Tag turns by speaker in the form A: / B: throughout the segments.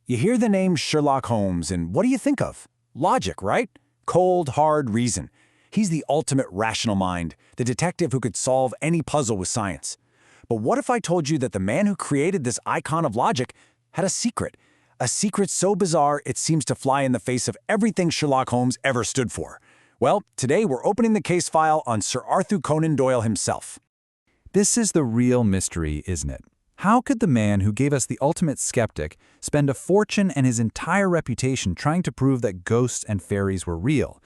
A: You hear the name Sherlock Holmes, and what do you think of? Logic, right? Cold, hard reason. He's the ultimate rational mind, the detective who could solve any puzzle with science. But what if I told you that the man who created this icon of logic had a secret? A secret so bizarre it seems to fly in the face of everything Sherlock Holmes ever stood for. Well, today we're opening the case file on Sir Arthur Conan Doyle himself.
B: This is the real mystery, isn't it? How could the man who gave us the ultimate skeptic spend a fortune and his entire reputation trying to prove that ghosts and fairies were real?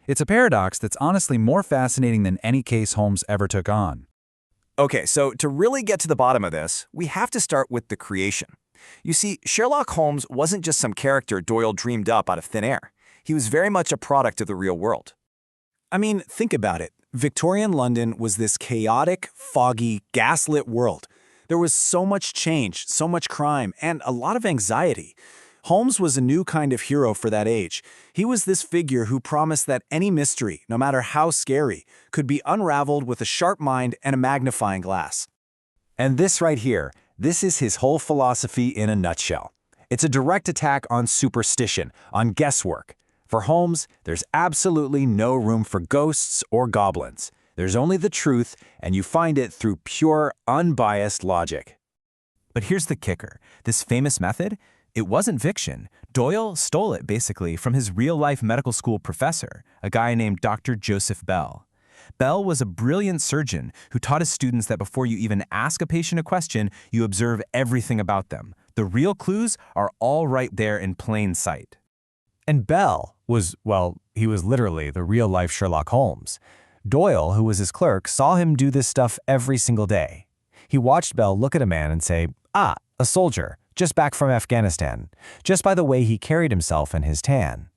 B: It's a paradox that's honestly more fascinating than any case Holmes ever took on.
C: Okay, so to really get to the bottom of this, we have to start with the creation. You see, Sherlock Holmes wasn't just some character Doyle dreamed up out of thin air. He was very much a product of the real world.
A: I mean, think about it. Victorian London was this chaotic, foggy, gaslit world. There was so much change, so much crime, and a lot of anxiety. Holmes was a new kind of hero for that age. He was this figure who promised that any mystery, no matter how scary, could be unraveled with a sharp mind and a magnifying glass. And this right here, this is his whole philosophy in a nutshell. It's a direct attack on superstition, on guesswork. For Holmes, there's absolutely no room for ghosts or goblins. There's only the truth, and you find it through pure, unbiased logic.
D: But here's the kicker. This famous method, it wasn't fiction. Doyle stole it basically from his real-life medical school professor, a guy named Dr. Joseph Bell. Bell was a brilliant surgeon who taught his students that before you even ask a patient a question, you observe everything about them. The real clues are all right there in plain sight.
E: And Bell was, well, he was literally the real-life Sherlock Holmes. Doyle, who was his clerk, saw him do this stuff every single day. He watched Bell look at a man and say, "Ah, a soldier, just back from Afghanistan," just by the way he carried himself and his tan.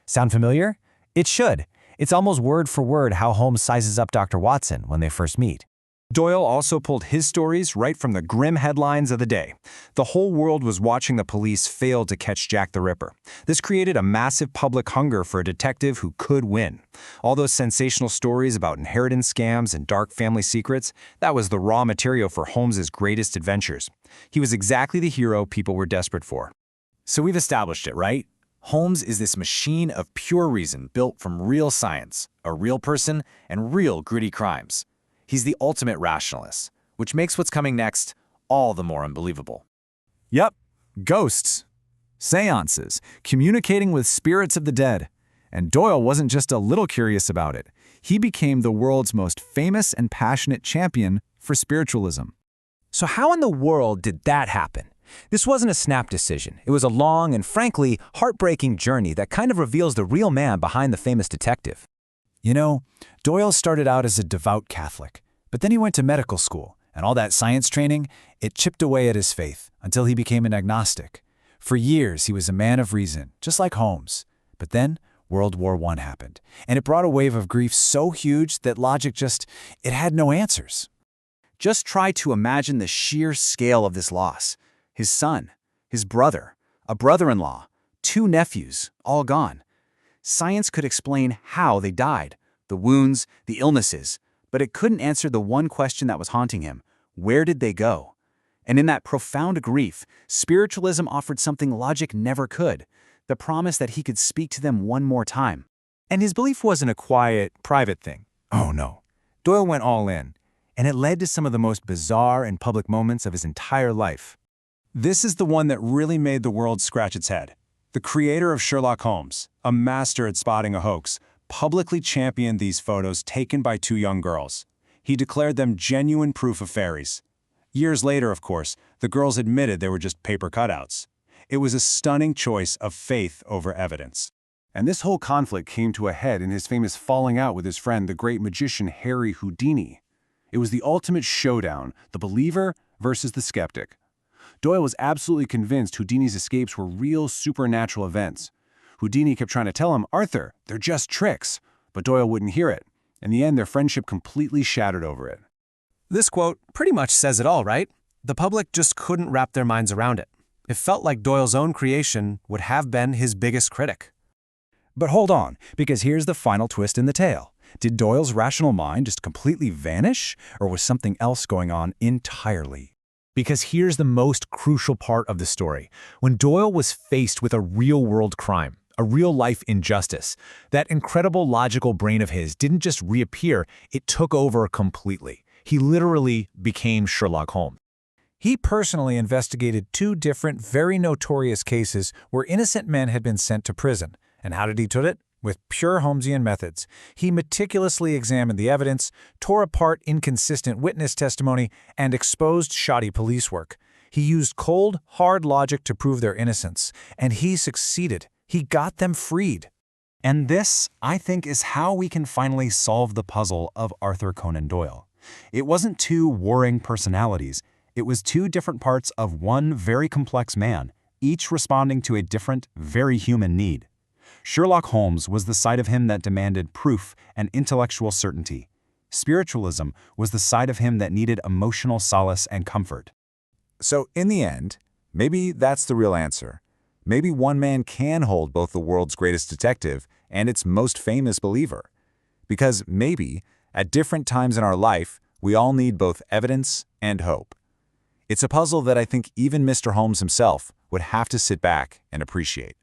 E: Sound familiar? It should. It's almost word for word how Holmes sizes up Dr. Watson when they first meet.
A: Doyle also pulled his stories right from the grim headlines of the day. The whole world was watching the police fail to catch Jack the Ripper. This created a massive public hunger for a detective who could win. All those sensational stories about inheritance scams and dark family secrets, that was the raw material for Holmes's greatest adventures. He was exactly the hero people were desperate for. So we've established it, right? Holmes is this machine of pure reason built from real science, a real person, and real gritty crimes. He's the ultimate rationalist, which makes what's coming next all the more unbelievable.
B: Yep, ghosts, seances, communicating with spirits of the dead. And Doyle wasn't just a little curious about it. He became the world's most famous and passionate champion for spiritualism.
A: So how in the world did that happen? This wasn't a snap decision. It was a long and frankly heartbreaking journey that kind of reveals the real man behind the famous detective. You know, Doyle started out as a devout Catholic, but then he went to medical school, and all that science training, it chipped away at his faith until he became an agnostic. For years, he was a man of reason, just like Holmes. But then, World War I happened, and it brought a wave of grief so huge that logic it had no answers. Just try to imagine the sheer scale of this loss. His son, his brother, a brother-in-law, 2 nephews, all gone. Science could explain how they died, the wounds, the illnesses, but it couldn't answer the one question that was haunting him: where did they go? And in that profound grief, spiritualism offered something logic never could, the promise that he could speak to them one more time. And his belief wasn't a quiet, private thing. Oh no. Doyle went all in, and it led to some of the most bizarre and public moments of his entire life. This is the one that really made the world scratch its head. The creator of Sherlock Holmes, a master at spotting a hoax, publicly championed these photos taken by 2 young girls. He declared them genuine proof of fairies. Years later, of course, the girls admitted they were just paper cutouts. It was a stunning choice of faith over evidence. And this whole conflict came to a head in his famous falling out with his friend, the great magician Harry Houdini. It was the ultimate showdown, the believer versus the skeptic. Doyle was absolutely convinced Houdini's escapes were real supernatural events. Houdini kept trying to tell him, "Arthur, they're just tricks." But Doyle wouldn't hear it. In the end, their friendship completely shattered over it.
D: This quote pretty much says it all, right? The public just couldn't wrap their minds around it. It felt like Doyle's own creation would have been his biggest critic.
B: But hold on, because here's the final twist in the tale. Did Doyle's rational mind just completely vanish, or was something else going on entirely?
A: Because here's the most crucial part of the story. When Doyle was faced with a real-world crime, a real-life injustice, that incredible logical brain of his didn't just reappear, it took over completely. He literally became Sherlock Holmes. He personally investigated 2 different, very notorious cases where innocent men had been sent to prison. And how did he do it? With pure Holmesian methods. He meticulously examined the evidence, tore apart inconsistent witness testimony, and exposed shoddy police work. He used cold, hard logic to prove their innocence, and he succeeded. He got them freed.
B: And this, I think, is how we can finally solve the puzzle of Arthur Conan Doyle. It wasn't 2 warring personalities. It was 2 different parts of one very complex man, each responding to a different, very human need. Sherlock Holmes was the side of him that demanded proof and intellectual certainty. Spiritualism was the side of him that needed emotional solace and comfort.
F: So in the end, maybe that's the real answer. Maybe one man can hold both the world's greatest detective and its most famous believer. Because maybe, at different times in our life, we all need both evidence and hope. It's a puzzle that I think even Mr. Holmes himself would have to sit back and appreciate.